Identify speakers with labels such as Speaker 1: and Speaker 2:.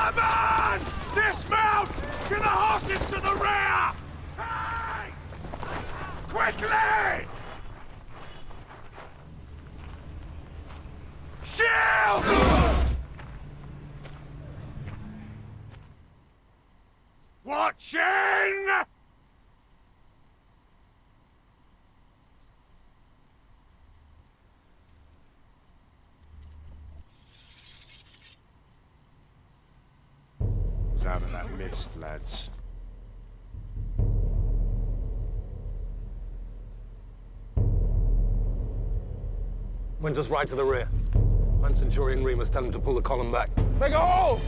Speaker 1: Come on! Dismount! Get the horses to the rear! Take! Quickly! Shield! Watching! What's out of that mist, lads?
Speaker 2: Went us right to the rear. And Centurion Remus tell him to pull the column back.
Speaker 1: Make a hole!